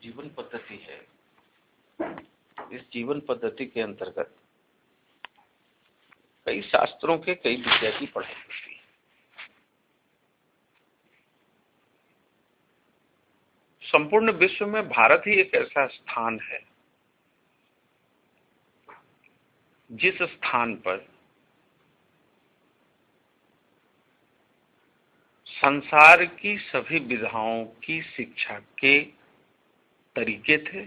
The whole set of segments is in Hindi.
जीवन पद्धति है, इस जीवन पद्धति के अंतर्गत कई शास्त्रों के कई विषय की पढ़ाई होती है। संपूर्ण विश्व में भारत ही एक ऐसा स्थान है जिस स्थान पर संसार की सभी विधाओं की शिक्षा के तरीके थे,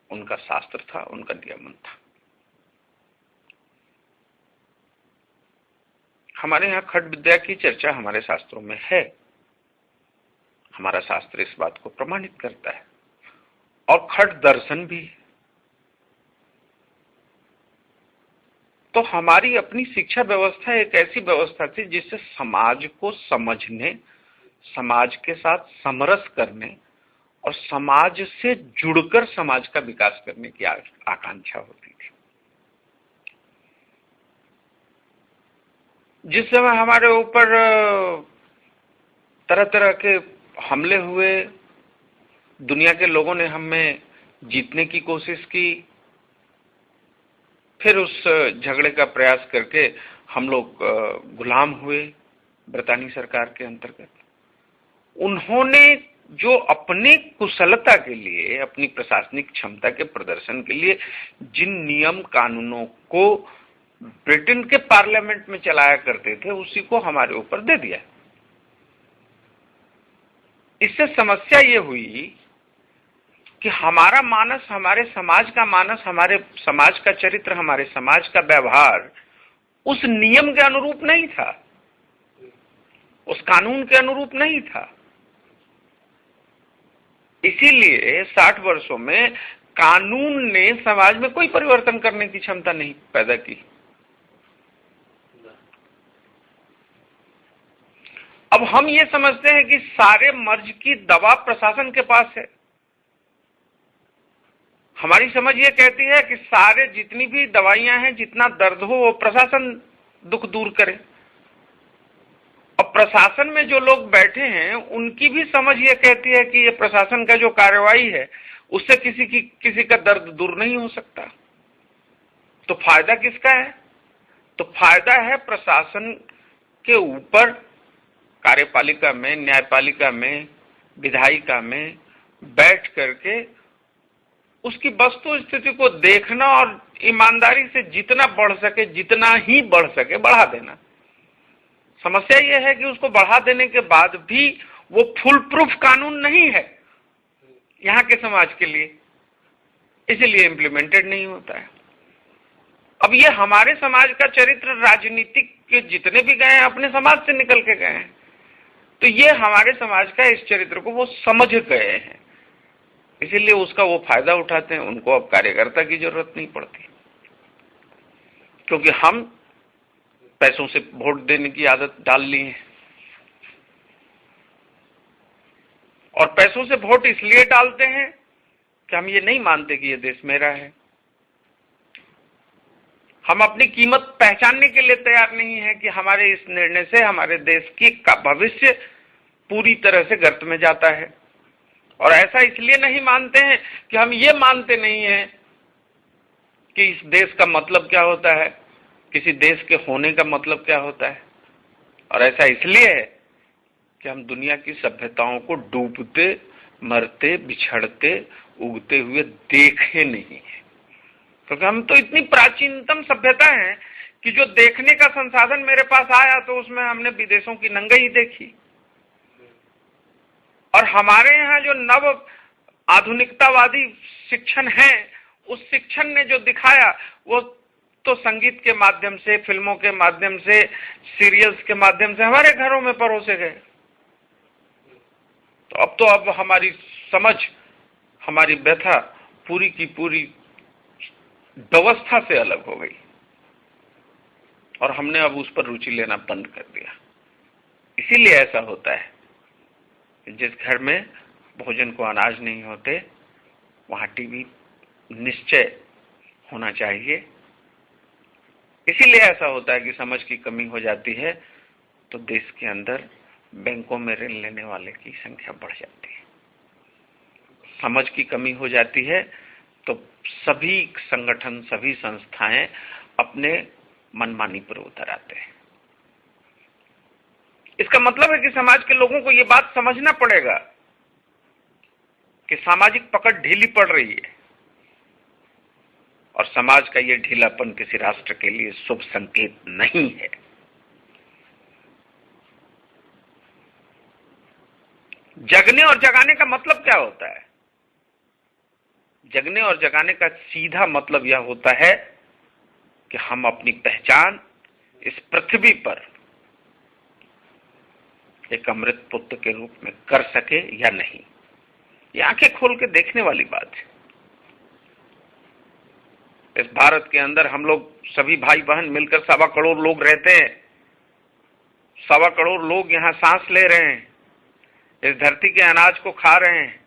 उनका शास्त्र था, उनका नियमन था। हमारे यहाँ खट विद्या की चर्चा हमारे शास्त्रों में है। हमारा शास्त्र इस बात को प्रमाणित करता है और खट दर्शन भी है। तो हमारी अपनी शिक्षा व्यवस्था एक ऐसी व्यवस्था थी जिससे समाज को समझने, समाज के साथ समरस करने और समाज से जुड़कर समाज का विकास करने की आकांक्षा होती थी। जिस समय हमारे ऊपर तरह तरह के हमले हुए, दुनिया के लोगों ने हमें जीतने की कोशिश की, फिर उस झगड़े का प्रयास करके हम लोग गुलाम हुए ब्रिटेनी सरकार के अंतर्गत। उन्होंने जो अपने कुशलता के लिए, अपनी प्रशासनिक क्षमता के प्रदर्शन के लिए जिन नियम कानूनों को ब्रिटेन के पार्लियामेंट में चलाया करते थे, उसी को हमारे ऊपर दे दिया। इससे समस्या ये हुई कि हमारा मानस, हमारे समाज का मानस, हमारे समाज का चरित्र, हमारे समाज का व्यवहार उस नियम के अनुरूप नहीं था, उस कानून के अनुरूप नहीं था। इसीलिए 60 वर्षों में कानून ने समाज में कोई परिवर्तन करने की क्षमता नहीं पैदा की। अब हम ये समझते हैं कि सारे मर्ज की दवा प्रशासन के पास है। हमारी समझ ये कहती है कि सारे जितनी भी दवाइयां हैं, जितना दर्द हो वो प्रशासन दुख दूर करे। और प्रशासन में जो लोग बैठे हैं उनकी भी समझ ये कहती है कि ये प्रशासन का जो कार्रवाई है उससे किसी का दर्द दूर नहीं हो सकता। तो फायदा किसका है? तो फायदा है प्रशासन के ऊपर, कार्यपालिका में, न्यायपालिका में, विधायिका में बैठ करके उसकी वस्तु स्थिति को देखना और ईमानदारी से जितना बढ़ सके, जितना ही बढ़ सके बढ़ा देना। समस्या यह है कि उसको बढ़ा देने के बाद भी वो फुल प्रूफ कानून नहीं है यहाँ के समाज के लिए, इसलिए इंप्लीमेंटेड नहीं होता है। अब ये हमारे समाज का चरित्र, राजनीतिक के जितने भी गए हैं अपने समाज से निकल के गए हैं, तो ये हमारे समाज का इस चरित्र को वो समझ गए हैं, इसीलिए उसका वो फायदा उठाते हैं। उनको अब कार्यकर्ता की जरूरत नहीं पड़ती, क्योंकि हम पैसों से वोट देने की आदत डाल ली है। और पैसों से वोट इसलिए डालते हैं कि हम ये नहीं मानते कि ये देश मेरा है। हम अपनी कीमत पहचानने के लिए तैयार नहीं है कि हमारे इस निर्णय से हमारे देश का भविष्य पूरी तरह से गर्त में जाता है। और ऐसा इसलिए नहीं मानते हैं कि हम ये मानते नहीं हैं कि इस देश का मतलब क्या होता है, किसी देश के होने का मतलब क्या होता है। और ऐसा इसलिए है कि हम दुनिया की सभ्यताओं को डूबते, मरते, बिछड़ते, उगते हुए देखे नहीं है। क्योंकि हम तो इतनी प्राचीनतम सभ्यता है कि जो देखने का संसाधन मेरे पास आया तो उसमें हमने विदेशों की नंगई देखी। और हमारे यहाँ जो नव आधुनिकतावादी शिक्षण है, उस शिक्षण ने जो दिखाया वो तो संगीत के माध्यम से, फिल्मों के माध्यम से, सीरियल्स के माध्यम से हमारे घरों में परोसे गए। तो अब हमारी समझ, हमारी व्यथा पूरी की पूरी व्यवस्था से अलग हो गई और हमने अब उस पर रुचि लेना बंद कर दिया। इसीलिए ऐसा होता है कि जिस घर में भोजन को अनाज नहीं होते वहां टीवी निश्चय होना चाहिए। इसीलिए ऐसा होता है कि समझ की कमी हो जाती है तो देश के अंदर बैंकों में ऋण लेने वाले की संख्या बढ़ जाती है। समझ की कमी हो जाती है तो सभी संगठन, सभी संस्थाएं अपने मनमानी पर उतर आते हैं। इसका मतलब है कि समाज के लोगों को यह बात समझना पड़ेगा कि सामाजिक पकड़ ढीली पड़ रही है और समाज का यह ढीलापन किसी राष्ट्र के लिए शुभ संकेत नहीं है। जगने और जगाने का मतलब क्या होता है? जगने और जगाने का सीधा मतलब यह होता है कि हम अपनी पहचान इस पृथ्वी पर एक अमृत पुत्र के रूप में कर सके या नहीं। ये आंखें खोल के देखने वाली बात है। इस भारत के अंदर हम लोग सभी भाई बहन मिलकर 1.25 करोड़ लोग रहते हैं। 1.25 करोड़ लोग यहां सांस ले रहे हैं, इस धरती के अनाज को खा रहे हैं।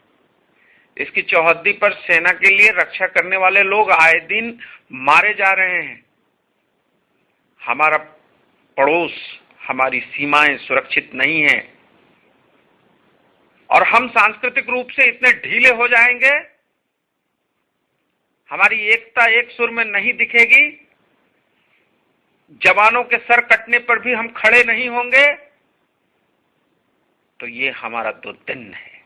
इसकी चौहद्दी पर सेना के लिए रक्षा करने वाले लोग आए दिन मारे जा रहे हैं। हमारा पड़ोस, हमारी सीमाएं सुरक्षित नहीं है और हम सांस्कृतिक रूप से इतने ढीले हो जाएंगे, हमारी एकता एक सुर में नहीं दिखेगी, जवानों के सर कटने पर भी हम खड़े नहीं होंगे, तो ये हमारा दुर्दिन है।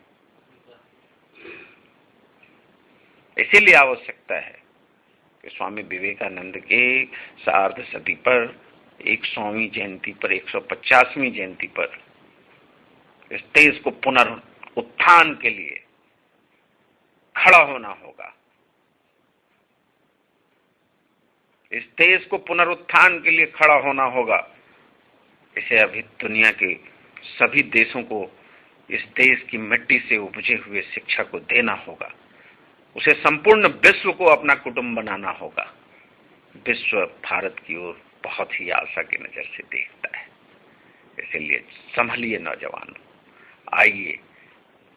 इसीलिए आवश्यकता है कि स्वामी विवेकानंद के सार्ध शती पर, 100वीं जयंती पर, 150वीं जयंती पर इस देश को पुनरुत्थान के लिए खड़ा होना होगा। इस देश को पुनरुत्थान के लिए खड़ा होना होगा। इसे अभी दुनिया के सभी देशों को इस देश की मिट्टी से उपजे हुए शिक्षा को देना होगा। उसे संपूर्ण विश्व को अपना कुटुंब बनाना होगा। विश्व भारत की ओर बहुत ही आशा की नजर से देखता है। इसलिए संभलिए नौजवानों, आइए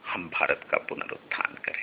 हम भारत का पुनरुत्थान करें।